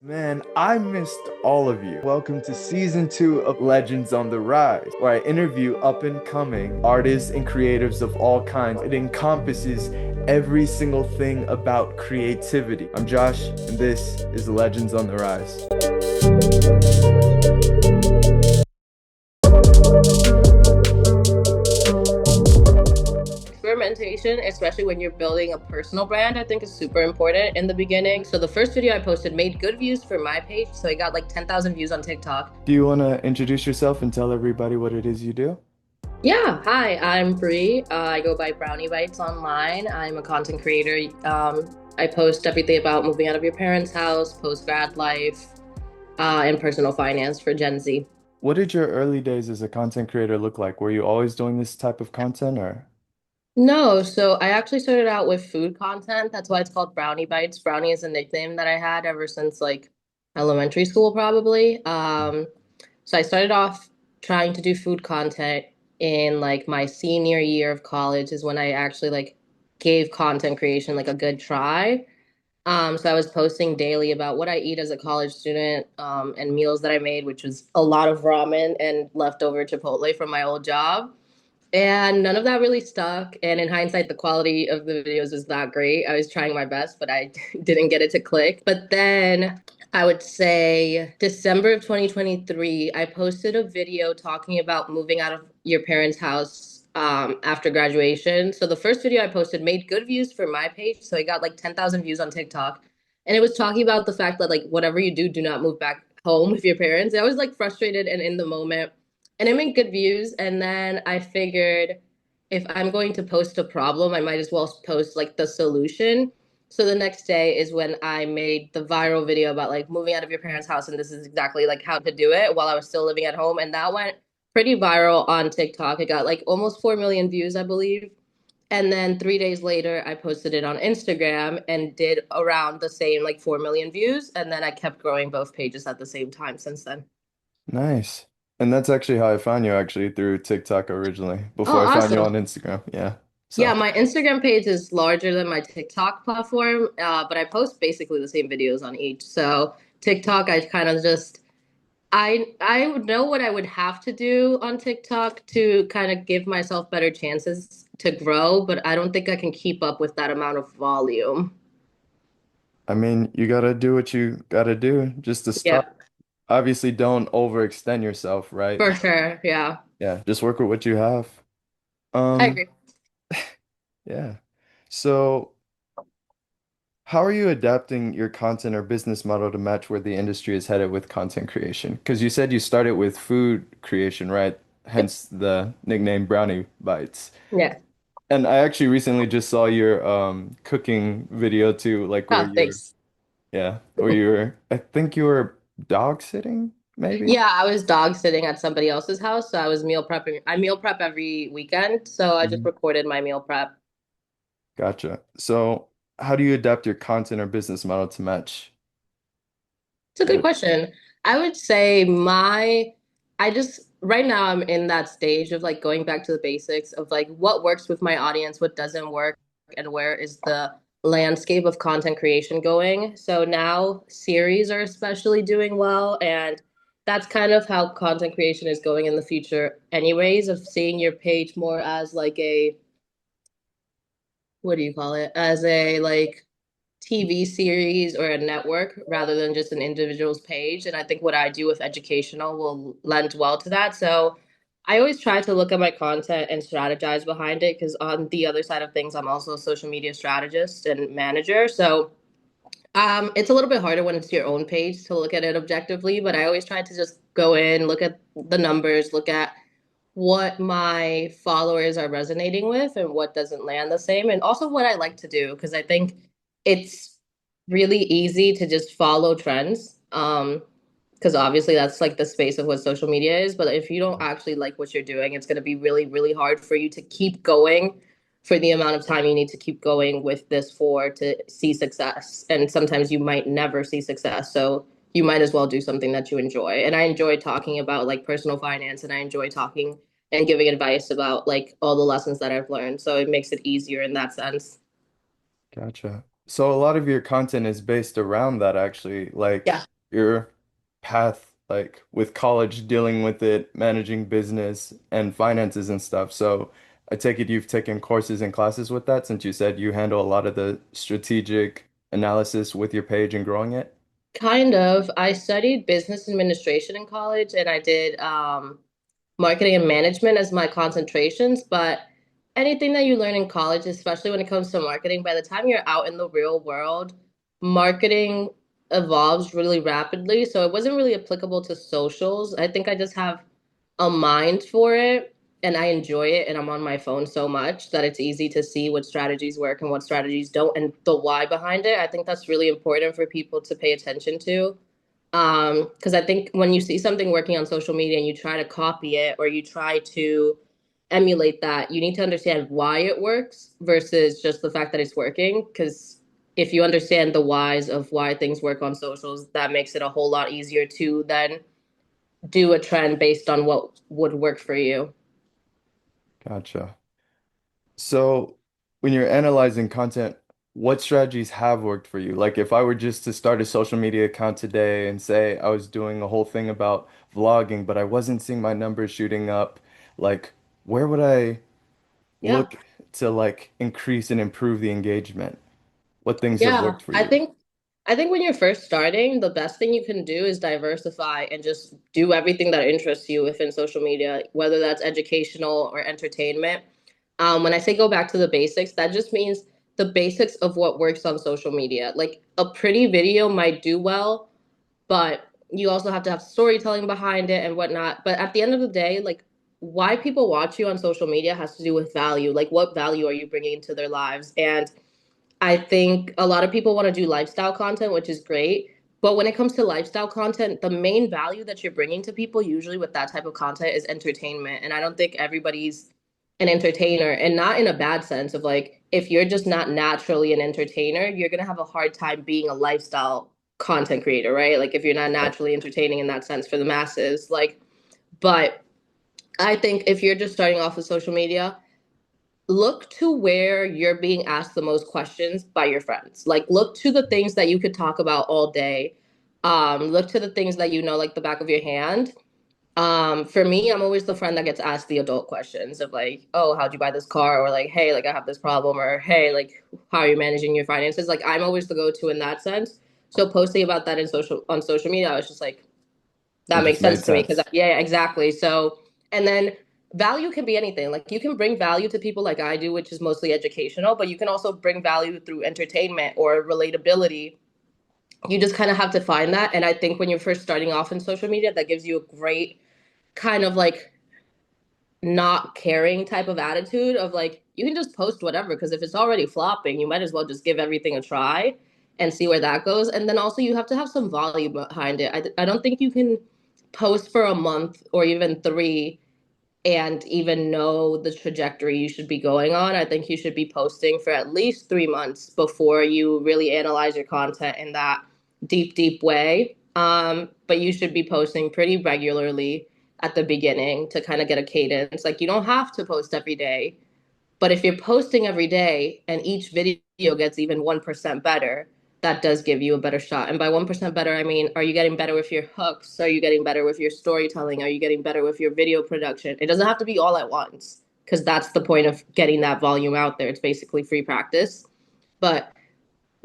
Man, I missed all of you. Welcome to season 2 of Legends on the Rise, where I interview up and coming artists and creatives of all kinds. It encompasses every single thing about creativity. I'm Josh, and this is Legends on the Rise. Experimentation, especially when you're building a personal brand, I think is super important in the beginning. So the first video I posted made good views for my page. So I got like 10,000 views on TikTok. Do you want to introduce yourself and tell everybody what it is you do? Yeah, hi, I'm Bree. I go by Brownie Bites online. I'm a content creator. I post everything about moving out of your parents' house, post-grad life, and personal finance for Gen Z. What did your early days as a content creator look like? Were you always doing this type of content or? No, so I actually started out with food content. That's why it's called Brownie Bites. Brownie is a nickname that I had ever since like elementary school, probably. So I started off trying to do food content in like my senior year of college is when I actually like gave content creation like a good try. So I was posting daily about what I eat as a college student, and meals that I made, which was a lot of ramen and leftover Chipotle from my old job. And none of that really stuck. And in hindsight, the quality of the videos was not great. I was trying my best, but I didn't get it to click. But then I would say December of 2023, I posted a video talking about moving out of your parents' house after graduation. So the first video I posted made good views for my page. So I got like 10,000 views on TikTok. And it was talking about the fact that, like, whatever you do, do not move back home with your parents. I was like frustrated and in the moment, and it made good views. And then I figured if I'm going to post a problem, I might as well post like the solution. So the next day is when I made the viral video about like moving out of your parents' house, and this is exactly like how to do it while I was still living at home. And that went pretty viral on TikTok. It got like almost 4 million views, I believe. And then 3 days later, I posted it on Instagram and did around the same, like 4 million views. And then I kept growing both pages at the same time since then. Nice. And that's actually how I found you actually through TikTok originally, Oh, before I found you awesome. on Instagram. Yeah. Yeah, So my Instagram page is larger than my TikTok platform, but I post basically the same videos on each. So TikTok, I kind of just I would know what I would have to do on TikTok to kind of give myself better chances to grow, but I don't think I can keep up with that amount of volume. I mean, you gotta do what you gotta do just to start. Yeah, Obviously, don't overextend yourself, right? for sure. Yeah, Yeah, just work with what you have. I Um, agree. yeah. So, how are you adapting your content or business model to match where the industry is headed with content creation? Because you said you started with food creation, right? Yep. Hence the nickname Brownie Bites. Yeah. And I actually recently just saw your cooking video too, like where Oh, you're thanks. yeah, where you're I think you were dog sitting, maybe? Yeah, I was dog sitting at somebody else's house, so I was meal prepping. I meal prep every weekend, so I just Mhm. recorded my meal prep. Gotcha. So how do you adapt your content or business model to match It's a good what question. I would say I just, right now I'm in that stage of like going back to the basics of like what works with my audience, what doesn't work, and where is the landscape of content creation going. So now series are especially doing well, and that's kind of how content creation is going in the future, anyways, of seeing your page more as like a, what do you call it? As a like TV series or a network rather than just an individual's page. And I think what I do with educational will lend well to that. So I always try to look at my content and strategize behind it because on the other side of things, I'm also a social media strategist and manager. So it's a little bit harder when it's your own page to look at it objectively, but I always try to just go in, look at the numbers, look at what my followers are resonating with and what doesn't land the same, and also what I like to do because I think it's really easy to just follow trends. Because obviously that's like the space of what social media is. But if you don't actually like what you're doing, it's going to be really, really hard for you to keep going for the amount of time you need to keep going with this for to see success. And sometimes you might never see success. So you might as well do something that you enjoy. And I enjoy talking about like personal finance, and I enjoy talking and giving advice about like all the lessons that I've learned. So it makes it easier in that sense. Gotcha. So a lot of your content is based around that actually. Like Yeah. your path, like with college, dealing with it, managing business and finances and stuff. So I take it you've taken courses and classes with that since you said you handle a lot of the strategic analysis with your page and growing it. Kind of. I studied business administration in college and I did marketing and management as my concentrations, but anything that you learn in college, especially when it comes to marketing, by the time you're out in the real world, marketing evolves really rapidly. So it wasn't really applicable to socials. I think I just have a mind for it and I enjoy it and I'm on my phone so much that it's easy to see what strategies work and what strategies don't and the why behind it. I think that's really important for people to pay attention to. Because I think when you see something working on social media and you try to copy it or you try to emulate that, you need to understand why it works versus just the fact that it's working. Because if you understand the whys of why things work on socials, that makes it a whole lot easier to then do a trend based on what would work for you. Gotcha. So when you're analyzing content, what strategies have worked for you? Like if I were just to start a social media account today and say I was doing a whole thing about vlogging, but I wasn't seeing my numbers shooting up, like where would I Yeah. look to like increase and improve the engagement? What things have Yeah, worked for you? I think when you're first starting, the best thing you can do is diversify and just do everything that interests you within social media, whether that's educational or entertainment. When I say go back to the basics, that just means the basics of what works on social media. Like a pretty video might do well, but you also have to have storytelling behind it and whatnot. But at the end of the day, like why people watch you on social media has to do with value. Like what value are you bringing into their lives? And I think a lot of people want to do lifestyle content, which is great. But when it comes to lifestyle content, the main value that you're bringing to people, usually with that type of content, is entertainment. And I don't think everybody's an entertainer, and not in a bad sense of like, if you're just not naturally an entertainer, you're going to have a hard time being a lifestyle content creator, right? Like, if you're not Right. naturally entertaining in that sense for the masses. But I think if you're just starting off with social media, look to where you're being asked the most questions by your friends. Like look to the things that you could talk about all day. Look to the things that you know like the back of your hand. For me, I'm always the friend that gets asked the adult questions of like, oh, how'd you buy this car? Or like, hey, like I have this problem, or hey, like how are you managing your finances? Like I'm always the go-to in that sense. So posting about that in social on social media, I was just like, It that makes just sense made to me because sense. yeah, exactly. So, and then value can be anything. Like you can bring value to people like I do, which is mostly educational, but you can also bring value through entertainment or relatability. You just kind of have to find that. And I think when you're first starting off in social media, that gives you a great kind of like not caring type of attitude of like you can just post whatever because if it's already flopping, you might as well just give everything a try and see where that goes. And then also you have to have some volume behind it. I don't think you can post for a month or even three and even know the trajectory you should be going on. I think you should be posting for at least 3 months before you really analyze your content in that deep, deep way. But you should be posting pretty regularly at the beginning to kind of get a cadence. Like you don't have to post every day, but if you're posting every day and each video gets even 1% better, that does give you a better shot. And by 1% better, I mean, are you getting better with your hooks? Are you getting better with your storytelling? Are you getting better with your video production? It doesn't have to be all at once because that's the point of getting that volume out there. It's basically free practice. But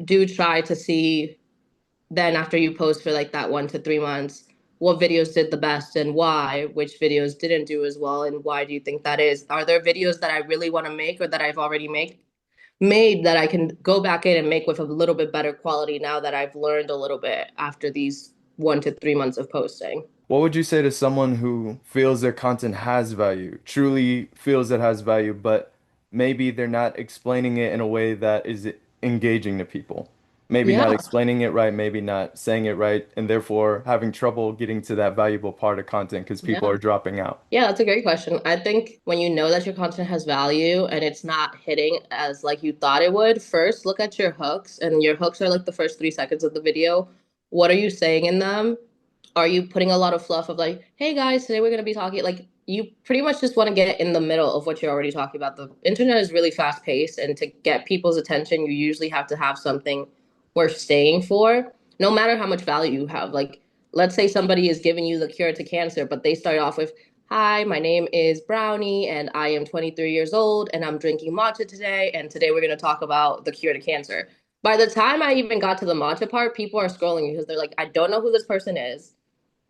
do try to see then after you post for like that 1 to 3 months, what videos did the best and why, which videos didn't do as well, and why do you think that is? Are there videos that I really want to make or that I've already made that I can go back in and make with a little bit better quality now that I've learned a little bit after these 1 to 3 months of posting? What would you say to someone who feels their content has value, truly feels it has value, but maybe they're not explaining it in a way that is engaging to people? Maybe not Yeah, explaining it right, maybe not saying it right, and therefore having trouble getting to that valuable part of content because people yeah. are dropping out. Yeah, that's a great question. I think when you know that your content has value and it's not hitting as like you thought it would, first look at your hooks, and your hooks are like the first 3 seconds of the video. What are you saying in them? Are you putting a lot of fluff of like, hey guys, today we're gonna be talking like you pretty much just want to get in the middle of what you're already talking about. The internet is really fast paced, and to get people's attention, you usually have to have something worth staying for. no matter how much value you have. Like, let's say somebody is giving you the cure to cancer, but they start off with, "Hi, my name is Brownie, and I am 23 years old, and I'm drinking matcha today, and today we're going to talk about the cure to cancer." By the time I even got to the matcha part, people are scrolling because they're like, "I don't know who this person is.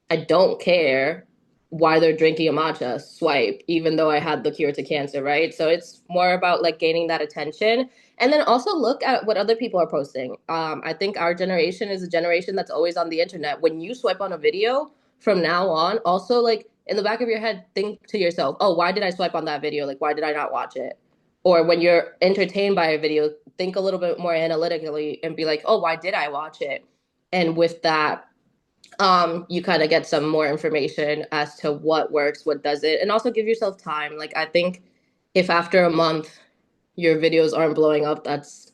I don't care why they're drinking a matcha, swipe, even though I had the cure to cancer," right? So it's more about like gaining that attention. And then also look at what other people are posting. I think our generation is a generation that's always on the internet. When you swipe on a video from now on, also like in the back of your head, think to yourself, oh, why did I swipe on that video? Like, why did I not watch it? Or when you're entertained by a video, think a little bit more analytically and be like, oh, why did I watch it? And with that, you kind of get some more information as to what works, what doesn't, and also give yourself time. Like I think if after a month your videos aren't blowing up, that's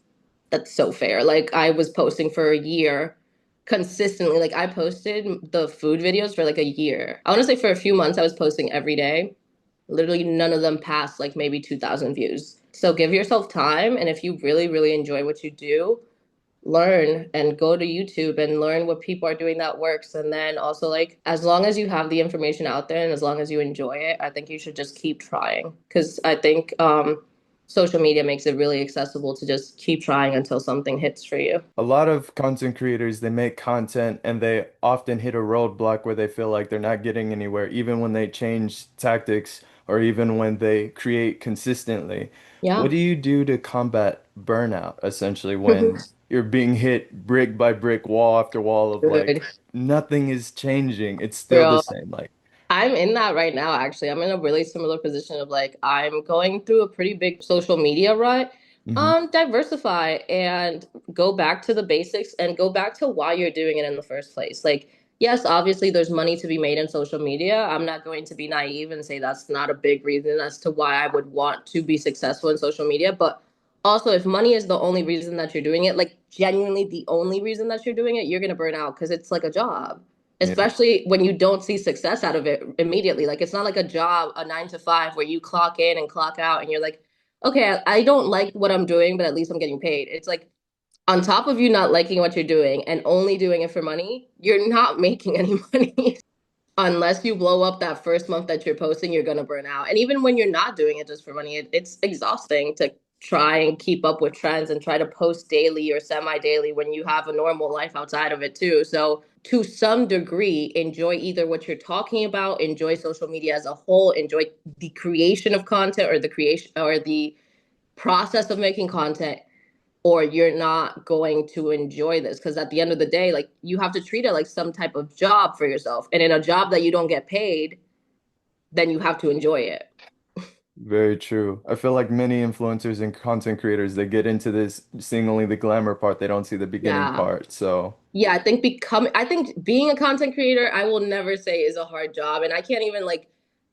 so fair. Like I was posting for a year consistently. Like I posted the food videos for like a year. I want to say for a few months I was posting every day. Literally none of them passed like maybe 2,000 views. So give yourself time, and if you really really enjoy what you do, learn and go to YouTube and learn what people are doing that works. And then also, like, as long as you have the information out there and as long as you enjoy it, I think you should just keep trying. Because I think social media makes it really accessible to just keep trying until something hits for you. A lot of content creators, they make content and they often hit a roadblock where they feel like they're not getting anywhere, even when they change tactics or even when they create consistently. What Yeah. do you do to combat burnout, essentially, when you're being hit brick by brick, wall after wall of like Good. nothing is changing? It's still the Girl, same. Like, I'm in that right now, actually. I'm in a really similar position of like, I'm going through a pretty big social media rut. hmm Diversify and go back to the basics and go back to why you're doing it in the first place. Like, yes, obviously there's money to be made in social media. I'm not going to be naive and say that's not a big reason as to why I would want to be successful in social media. But also, if money is the only reason that you're doing it, like genuinely the only reason that you're doing it, you're going to burn out because it's like a job, yeah. especially when you don't see success out of it immediately. Like it's not like a job, a 9 to 5 where you clock in and clock out and you're like, okay, I don't like what I'm doing, but at least I'm getting paid. It's like on top of you not liking what you're doing and only doing it for money, you're not making any money. Unless you blow up that first month that you're posting, you're gonna burn out. And even when you're not doing it just for money, it's exhausting to try and keep up with trends and try to post daily or semi-daily when you have a normal life outside of it too. So to some degree, enjoy either what you're talking about, enjoy social media as a whole, enjoy the creation of content or the creation or the process of making content, or you're not going to enjoy this. Because at the end of the day, like you have to treat it like some type of job for yourself, and in a job that you don't get paid, then you have to enjoy it. Very true. I feel like many influencers and content creators, they get into this seeing only the glamour part. They don't see the beginning Yeah. part. So, Yeah, I think being a content creator, I will never say is a hard job. And I can't even like,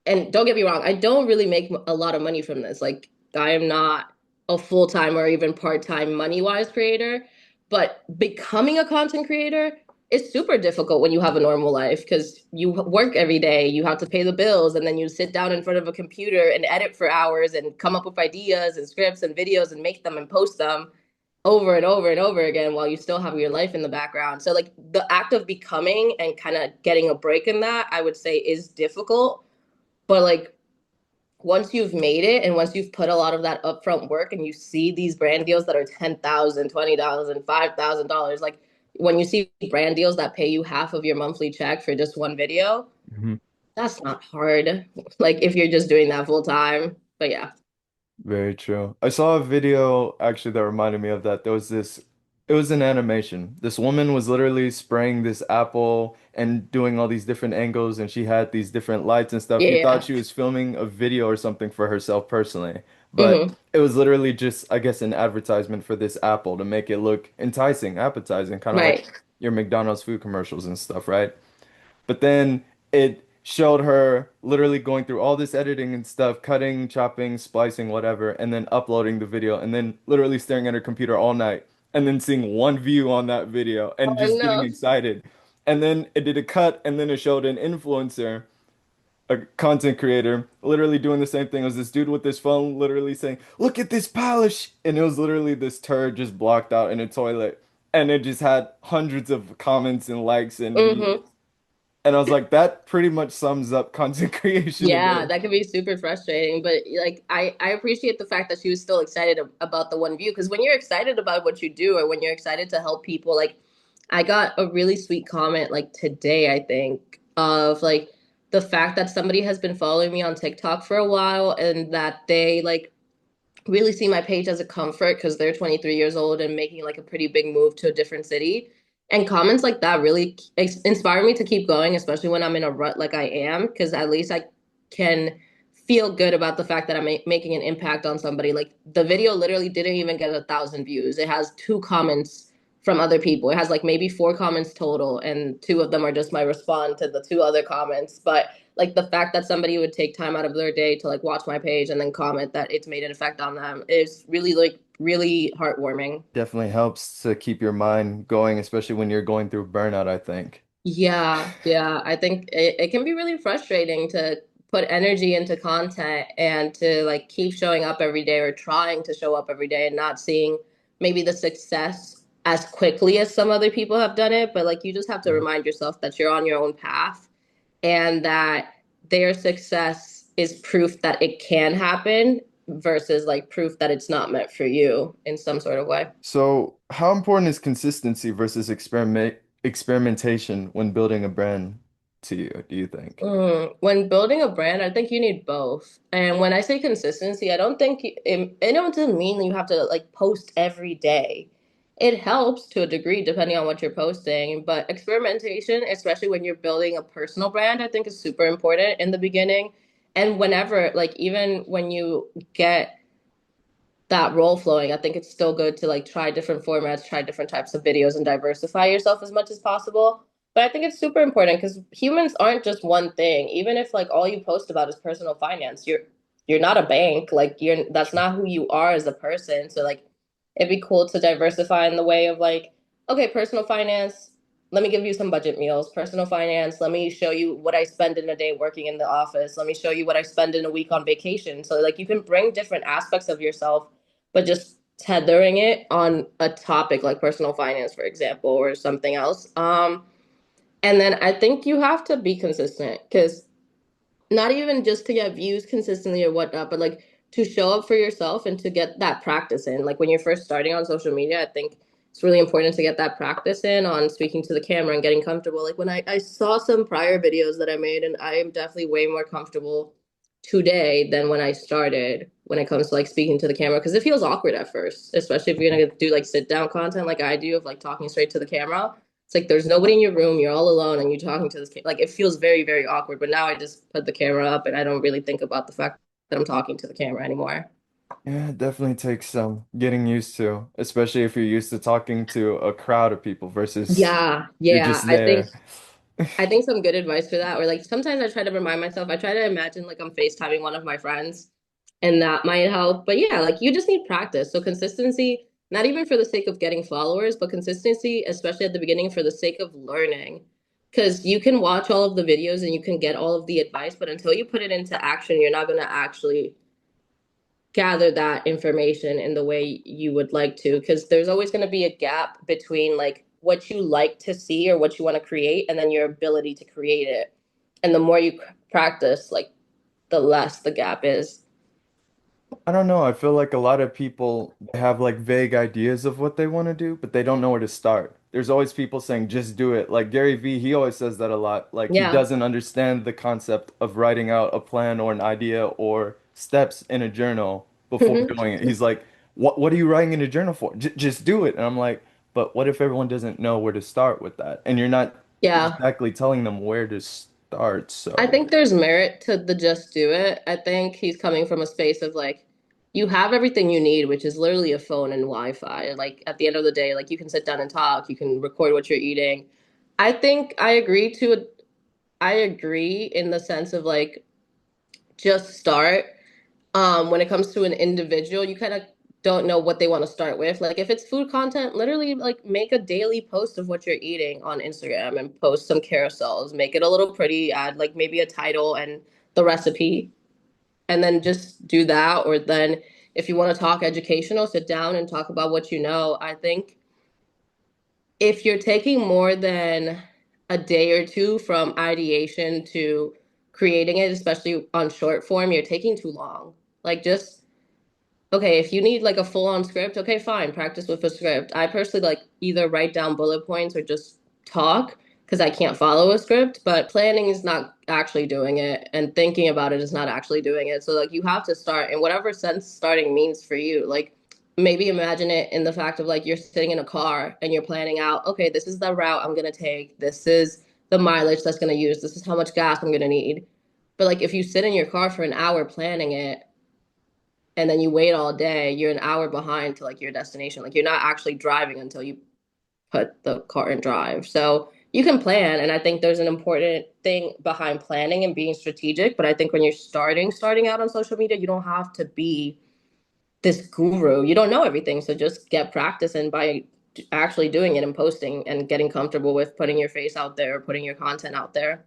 and don't get me wrong, I don't really make a lot of money from this. Like, I am not a full-time or even part-time money-wise creator, but becoming a content creator is super difficult when you have a normal life because you work every day, you have to pay the bills, and then you sit down in front of a computer and edit for hours and come up with ideas and scripts and videos and make them and post them over and over and over again while you still have your life in the background. So like the act of becoming and kind of getting a break in that, I would say is difficult. But like once you've made it and once you've put a lot of that upfront work and you see these brand deals that are 10,000, 20,000, $5,000, like when you see brand deals that pay you half of your monthly check for just one video, mhm. that's not hard. Like if you're just doing that full time. But yeah. Very true. I saw a video actually that reminded me of that. It was an animation. This woman was literally spraying this apple and doing all these different angles, and she had these different lights and stuff. You thought Yeah. she was filming a video or something for herself personally, but Hmm. it was literally just, I guess, an advertisement for this apple to make it look enticing, appetizing, kind of like Right. your McDonald's food commercials and stuff, right? But then it showed her literally going through all this editing and stuff, cutting, chopping, splicing, whatever, and then uploading the video, and then literally staring at her computer all night, and then seeing one view on that video and Oh just getting no. excited. And then it did a cut, and then it showed an influencer, a content creator, literally doing the same thing. It was this dude with this phone, literally saying, "Look at this polish," and it was literally this turd just blocked out in a toilet. and it just had hundreds of comments and likes and views. Hmm. And I was like, that pretty much sums up content creation Yeah, today. that could be super frustrating, but like I appreciate the fact that she was still excited about the one view because when you're excited about what you do or when you're excited to help people, like I got a really sweet comment like today, I think, of like the fact that somebody has been following me on TikTok for a while and that they like really see my page as a comfort because they're 23 years old and making like a pretty big move to a different city. And comments like that really inspire me to keep going, especially when I'm in a rut like I am, because at least I can feel good about the fact that I'm making an impact on somebody. Like the video literally didn't even get 1,000 views. It has two comments from other people. It has like maybe four comments total, and two of them are just my response to the two other comments. But like the fact that somebody would take time out of their day to like watch my page and then comment that it's made an effect on them is really like really heartwarming. Definitely helps to keep your mind going, especially when you're going through burnout, I think. Yeah, yeah. I think it can be really frustrating to put energy into content and to like keep showing up every day or trying to show up every day and not seeing maybe the success as quickly as some other people have done it. But like you just have to Mhm. remind yourself that you're on your own path and that their success is proof that it can happen versus like proof that it's not meant for you in some sort of way. So, how important is consistency versus experimentation when building a brand to you, do you think? When building a brand, I think you need both. And when I say consistency, I don't think it doesn't mean you have to like post every day. It helps to a degree depending on what you're posting, but experimentation, especially when you're building a personal brand, I think is super important in the beginning. And whenever, like even when you get that role flowing, I think it's still good to like try different formats, try different types of videos, and diversify yourself as much as possible. But I think it's super important because humans aren't just one thing. Even if like all you post about is personal finance, you're not a bank. Like you're that's not who you are as a person. So like it'd be cool to diversify in the way of like, okay, personal finance, let me give you some budget meals. Personal finance, let me show you what I spend in a day working in the office. Let me show you what I spend in a week on vacation. So like you can bring different aspects of yourself but just tethering it on a topic like personal finance, for example, or something else. And then I think you have to be consistent because not even just to get views consistently or whatnot, but like to show up for yourself and to get that practice in. Like when you're first starting on social media, I think it's really important to get that practice in on speaking to the camera and getting comfortable. Like when I saw some prior videos that I made, and I am definitely way more comfortable today than when I started when it comes to like speaking to the camera because it feels awkward at first, especially if you're gonna do like sit down content like I do of like talking straight to the camera. It's like there's nobody in your room, you're all alone, and you're talking to this like it feels very, very awkward. But now I just put the camera up and I don't really think about the fact that I'm talking to the camera anymore. Yeah, it definitely takes some getting used to, especially if you're used to talking to a crowd of people versus Yeah, you're yeah. just there. I think some good advice for that, or like sometimes I try to remind myself, I try to imagine like I'm FaceTiming one of my friends and that might help. But yeah, like you just need practice. So consistency, not even for the sake of getting followers, but consistency, especially at the beginning, for the sake of learning. Because you can watch all of the videos and you can get all of the advice, but until you put it into action, you're not going to actually gather that information in the way you would like to. Because there's always going to be a gap between like what you like to see or what you want to create and then your ability to create it. And the more you practice, like the less the gap is. I don't know. I feel like a lot of people have like vague ideas of what they want to do, but they don't know where to start. There's always people saying just do it. Like Gary Vee, he always says that a lot. Like he Yeah. doesn't understand the concept of writing out a plan or an idea or steps in a journal before doing it. He's like, what are you writing in a journal for? J just do it." And I'm like, "But what if everyone doesn't know where to start with that?" And you're not Yeah. exactly telling them where to start. I So, think there's merit to the just do it. I think he's coming from a space of like, you have everything you need, which is literally a phone and Wi-Fi. Like at the end of the day, like you can sit down and talk, you can record what you're eating. I think I agree in the sense of like just start. When it comes to an individual, you kind of don't know what they want to start with. Like if it's food content, literally like make a daily post of what you're eating on Instagram and post some carousels. Make it a little pretty, add like maybe a title and the recipe, and then just do that. Or then if you want to talk educational, sit down and talk about what you know. I think if you're taking more than a day or two from ideation to creating it, especially on short form, you're taking too long. Like just okay, if you need like a full-on script, okay, fine, practice with a script. I personally like either write down bullet points or just talk because I can't follow a script, but planning is not actually doing it and thinking about it is not actually doing it. So like you have to start in whatever sense starting means for you. Like maybe imagine it in the fact of like you're sitting in a car and you're planning out, okay, this is the route I'm gonna take. This is the mileage that's gonna use. This is how much gas I'm gonna need. But like if you sit in your car for an hour planning it, and then you wait all day, you're an hour behind to like your destination. Like you're not actually driving until you put the car in drive. So you can plan, and I think there's an important thing behind planning and being strategic. But I think when you're starting out on social media, you don't have to be this guru. You don't know everything, so just get practice and by actually doing it and posting and getting comfortable with putting your face out there, putting your content out there.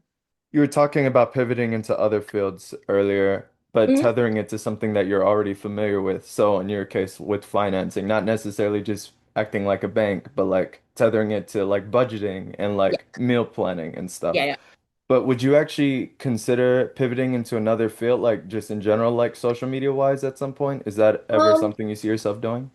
You were talking about pivoting into other fields earlier, but Mhm. tethering it to something that you're already familiar with. So in your case, with financing, not necessarily just acting like a bank, but like tethering it to like budgeting and Yeah, like meal planning and yeah, stuff. yeah. But would you actually consider pivoting into another field, like just in general, like social media wise at some point? Is that ever Um, something you see yourself doing?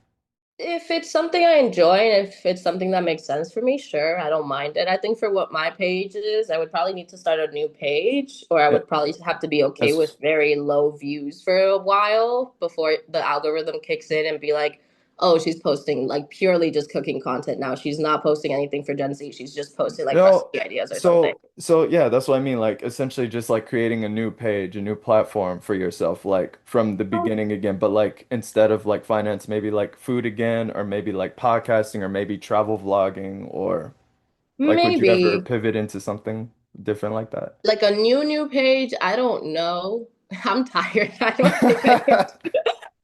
If it's something I enjoy and if it's something that makes sense for me, sure, I don't mind it. I think for what my page is, I would probably need to start a new page, or I Yeah, would probably have to be okay with that's very low views for a while before the algorithm kicks in and be like, oh, she's posting like purely just cooking content now. She's not posting anything for Gen Z. She's just posting like no. recipe ideas or something. So yeah, that's what I mean. Like essentially just like creating a new page, a new platform for yourself, like from the beginning again. But like instead of like finance, maybe like food again, or maybe like podcasting, or maybe travel vlogging, or like would you ever Maybe pivot into something different like that? like a new page. I don't know. I'm tired. I don't think I can.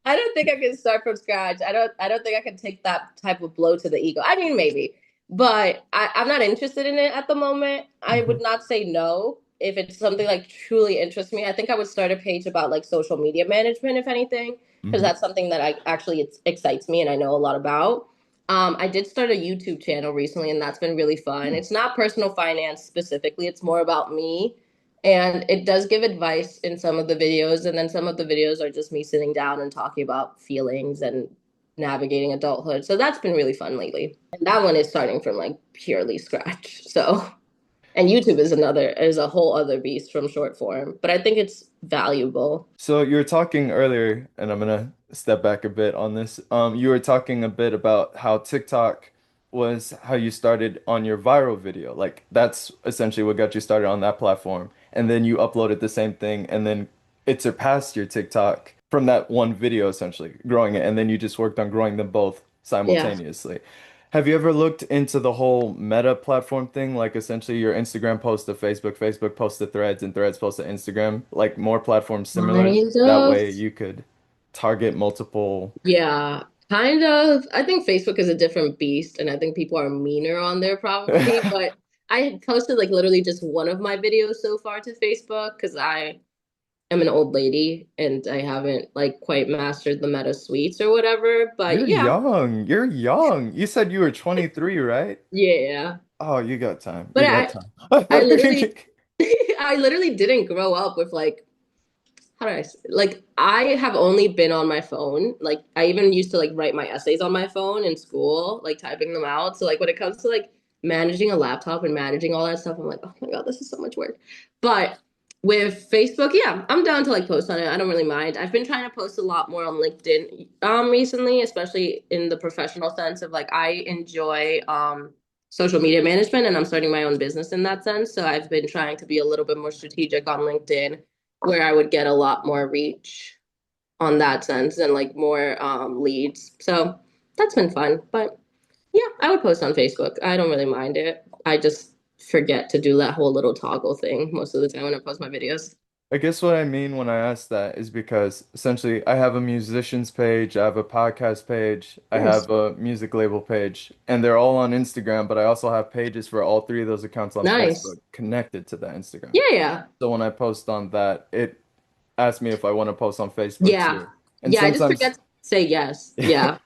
I don't think I can start from scratch. I don't think I can take that type of blow to the ego. I mean maybe, but I'm not interested in it at the moment. I would Mhm. not say no if it's something like truly interests me. I think I would start a page about like social media management, if anything, because Mhm. that's something that I actually it excites me and I know a lot about. I did start a YouTube channel recently, and that's been really fun. Hmm. It's not personal finance specifically; it's more about me, and it does give advice in some of the videos, and then some of the videos are just me sitting down and talking about feelings and navigating adulthood. So that's been really fun lately. And that one is starting from like purely scratch. So, and YouTube is a whole other beast from short form, but I think it's valuable. So you were talking earlier, and I'm gonna step back a bit on this. You were talking a bit about how TikTok was how you started on your viral video. Like that's essentially what got you started on that platform. And then you uploaded the same thing, and then it surpassed your TikTok from that one video, essentially, growing it. And then you just worked on growing them both Yeah. simultaneously. Have you ever looked into the whole meta platform thing? Like essentially your Instagram post to Facebook, Facebook post to Threads, and Threads post to Instagram, like more platforms similar. Kind That of. way you could target multiple. Yeah, kind of. I think Facebook is a different beast, and I think people are meaner on there probably. But I had posted like literally just one of my videos so far to Facebook because I am an old lady and I haven't like quite mastered the meta suites or whatever. But You're yeah, young. You're young. You said you were 23, right? yeah. Oh, you got time. But You got I time. literally, I literally didn't grow up with like how do like I have only been on my phone. Like I even used to like write my essays on my phone in school, like typing them out. So like when it comes to like managing a laptop and managing all that stuff, I'm like, oh my God, this is so much work. But with Facebook, yeah, I'm down to like post on it. I don't really mind. I've been trying to post a lot more on LinkedIn recently, especially in the professional sense of like I enjoy social media management and I'm starting my own business in that sense. So I've been trying to be a little bit more strategic on LinkedIn where I would get a lot more reach on that sense and like more leads. So that's been fun. But yeah, I would post on Facebook. I don't really mind it. I just forget to do that whole little toggle thing most of the time when I post my videos. I guess what I mean when I ask that is because essentially I have a musician's page, I have a podcast page, I Nice. have a music label page, and they're all on Instagram, but I also have pages for all three of those accounts on Nice. Facebook connected to that Instagram. Yeah, yeah. So when I post on that, it asks me if I want to post on Facebook Yeah. too. And Yeah, I just forget sometimes to say yes. Yeah.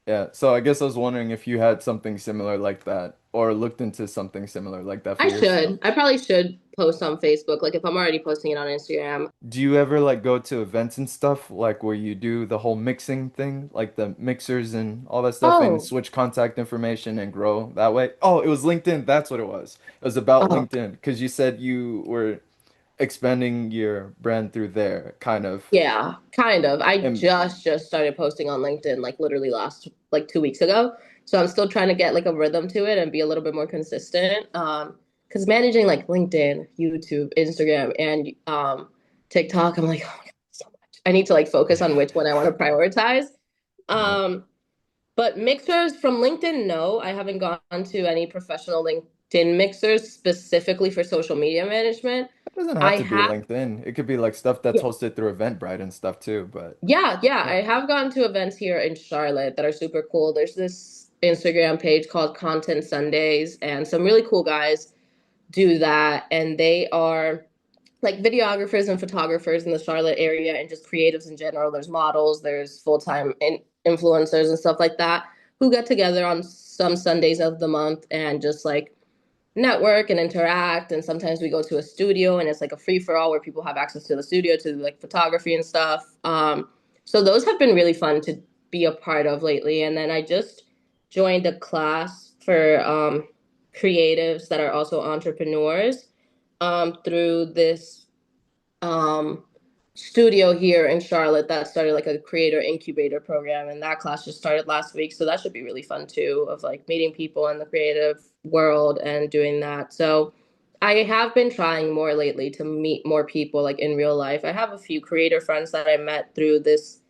Yeah, so I guess I was wondering if you had something similar like that or looked into something similar like that for I yourself. should. I probably should post on Facebook. Like if I'm already posting it on Instagram. Do you ever like go to events and stuff like where you do the whole mixing thing, like the mixers and all that stuff and Oh, switch contact information and grow that way? Oh, it was LinkedIn. That's what it was. It was about oh, LinkedIn because you said you were expanding your brand through there, kind of. yeah, kind of. I And just started posting on LinkedIn like literally last like 2 weeks ago. So I'm still trying to get like a rhythm to it and be a little bit more consistent. Because managing like LinkedIn, YouTube, Instagram, and TikTok, I'm like, oh my God, so much. I need to like focus on which one I want to prioritize. yeah, Um, but mixers from LinkedIn, no, I haven't gone to any professional LinkedIn mixers specifically for social media management. it doesn't have I to be have, LinkedIn. It could be like stuff that's hosted through Eventbrite and stuff too, but yeah, yeah. I have gone to events here in Charlotte that are super cool. There's this Instagram page called Content Sundays, and some really cool guys do that. And they are like videographers and photographers in the Charlotte area and just creatives in general. There's models, there's full-time influencers and stuff like that who get together on some Sundays of the month and just like network and interact. And sometimes we go to a studio and it's like a free for all where people have access to the studio to like photography and stuff. So those have been really fun to be a part of lately. And then I just joined a class for creatives that are also entrepreneurs through this um, studio here in Charlotte that started like a creator incubator program, and that class just started last week. So that should be really fun too, of like meeting people in the creative world and doing that. So I have been trying more lately to meet more people like in real life. I have a few creator friends that I met through this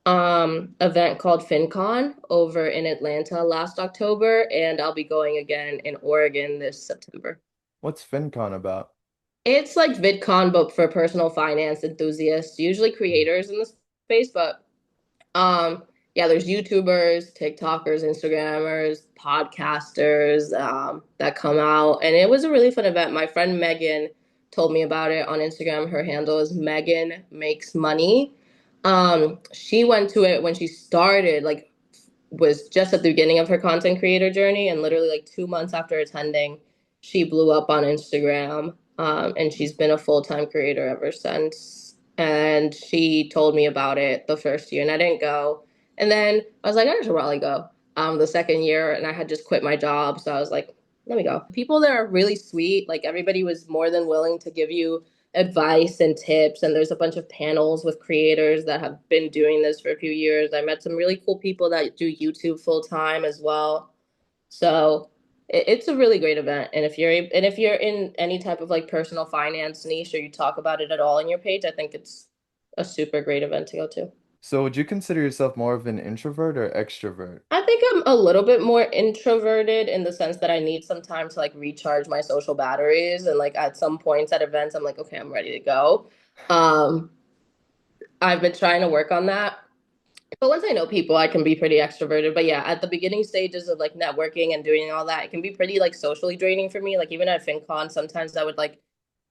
event called FinCon over in Atlanta last October, and I'll be going again in Oregon this September. What's FinCon about? It's like VidCon, but for personal finance enthusiasts, usually creators in the space, but um, yeah, there's YouTubers, TikTokers, Instagrammers, podcasters that come out, and it was a really fun event. My friend Megan told me about it on Instagram. Her handle is Megan Makes Money. She went to it when she started, like was just at the beginning of her content creator journey, and literally like 2 months after attending, she blew up on Instagram, and she's been a full-time creator ever since. And she told me about it the first year, and I didn't go. And then I was like, I should probably go. The second year, and I had just quit my job, so I was like, let me go. People there are really sweet. Like everybody was more than willing to give you advice and tips, and there's a bunch of panels with creators that have been doing this for a few years. I met some really cool people that do YouTube full time as well. So it's a really great event, and if you're in any type of like personal finance niche or you talk about it at all in your page, I think it's a super great event to go to. So would you consider yourself more of an introvert or extrovert? I think I'm a little bit more introverted in the sense that I need some time to like recharge my social batteries, and like at some points at events I'm like, okay, I'm ready to go. um I've been trying to work on that. But once I know people, I can be pretty extroverted. But yeah, at the beginning stages of like networking and doing all that, it can be pretty like socially draining for me. Like even at FinCon, sometimes I would like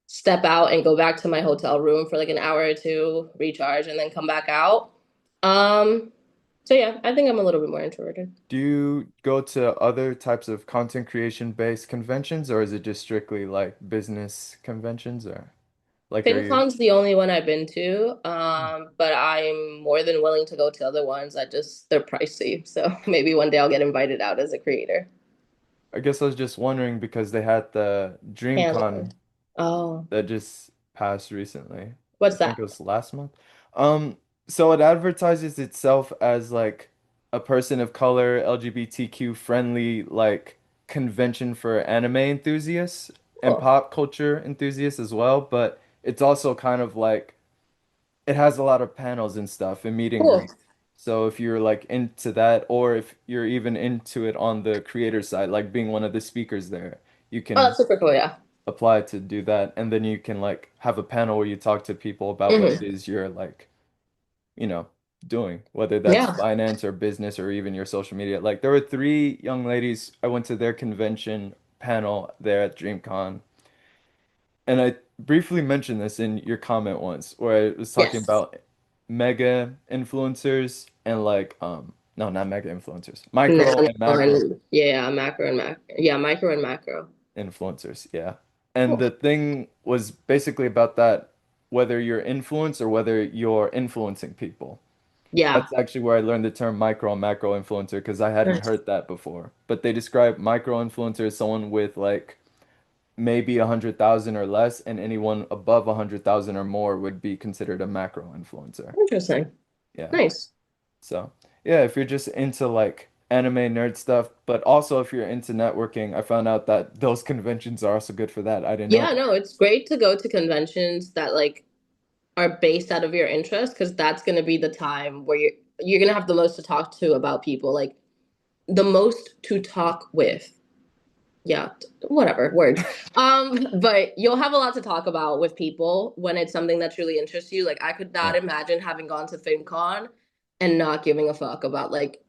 step out and go back to my hotel room for like an hour or two, recharge, and then come back out. Um, so yeah, I think I'm a little bit more introverted. Do you go to other types of content creation based conventions or is it just strictly like business conventions or like are you FinCon's the only one I've been to, but I'm more than willing to go to other ones. I just they're pricey, so maybe one day I'll get invited out as a creator. I guess I was just wondering because they had the Handler. DreamCon Oh, that just passed recently. I what's think that? it was last month. Um, so it advertises itself as like a person of color, LGBTQ friendly like convention for anime enthusiasts and Cool. pop culture enthusiasts as well, but it's also kind of like it has a lot of panels and stuff and meet and Cool. greet. So if you're like into that or if you're even into it on the creator side, like being one of the speakers there, you Oh, can that's super cool. Yeah. apply to do that and then you can like have a panel where you talk to people about what it Hmm. is you're like, you know, doing, whether that's Yeah. finance or business or even your social media. Like there were three young ladies, I went to their convention panel there at DreamCon, and I briefly mentioned this in your comment once where I was talking Yes. about mega influencers and like No, not mega influencers. No, Micro and no, macro and yeah, macro and macro. Yeah, micro and macro. influencers. Yeah. And Cool. the thing was basically about that, whether you're influenced or whether you're influencing people. Yeah. That's actually where I learned the term micro and macro influencer because I hadn't Nice. heard that before. But they describe micro influencer as someone with like maybe 100,000 or less, and anyone above 100,000 or more would be considered a macro influencer. Interesting. Yeah. Nice. So, yeah, if you're just into like anime nerd stuff, but also if you're into networking, I found out that those conventions are also good for that. I didn't know Yeah, that. no, it's great to go to conventions that like are based out of your interest because that's going to be the time where you're going to have the most to talk to about people, like the most to talk with. Yeah, whatever words. But you'll have a lot to talk about with people when it's something that truly interests you. Like I could not Yeah. imagine having gone to FinCon and not giving a fuck about like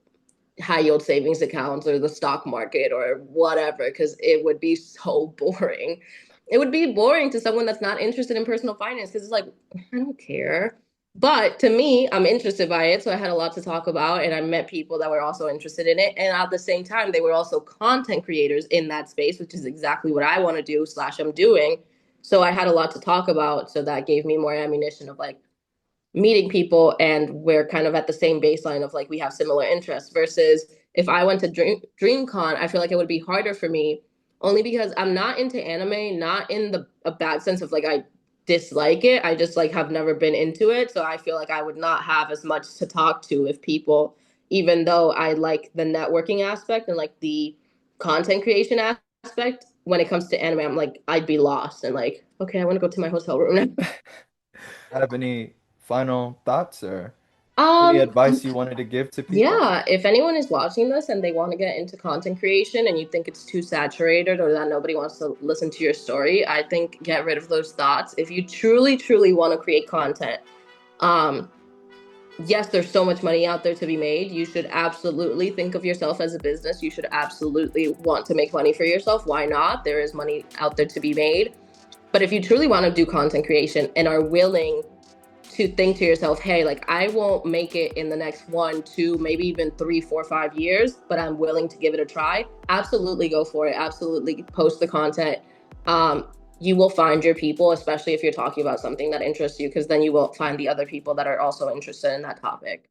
high yield savings accounts or the stock market or whatever, because it would be so boring. It would be boring to someone that's not interested in personal finance because it's like, I don't care. But to me, I'm interested by it. So I had a lot to talk about and I met people that were also interested in it. And at the same time, they were also content creators in that space, which is exactly what I want to do, slash, I'm doing. So I had a lot to talk about. So that gave me more ammunition of like, meeting people and we're kind of at the same baseline of like we have similar interests versus if I went to DreamCon, I feel like it would be harder for me only because I'm not into anime, not in the a bad sense of like I dislike it. I just like have never been into it. So I feel like I would not have as much to talk to with people, even though I like the networking aspect and like the content creation aspect. When it comes to anime, I'm like, I'd be lost and like, okay, I want to go to my hotel room now. Have any final thoughts or any Um, advice you wanted to give to people? Yeah, if anyone is watching this and they want to get into content creation and you think it's too saturated or that nobody wants to listen to your story, I think get rid of those thoughts. If you truly, truly want to create content, um, yes, there's so much money out there to be made. You should absolutely think of yourself as a business. You should absolutely want to make money for yourself. Why not? There is money out there to be made. But if you truly want to do content creation and are willing to think to yourself, hey, like I won't make it in the next 1, 2, maybe even 3, 4, 5 years, but I'm willing to give it a try. Absolutely go for it. Absolutely post the content. Um, you will find your people, especially if you're talking about something that interests you, because then you will find the other people that are also interested in that topic.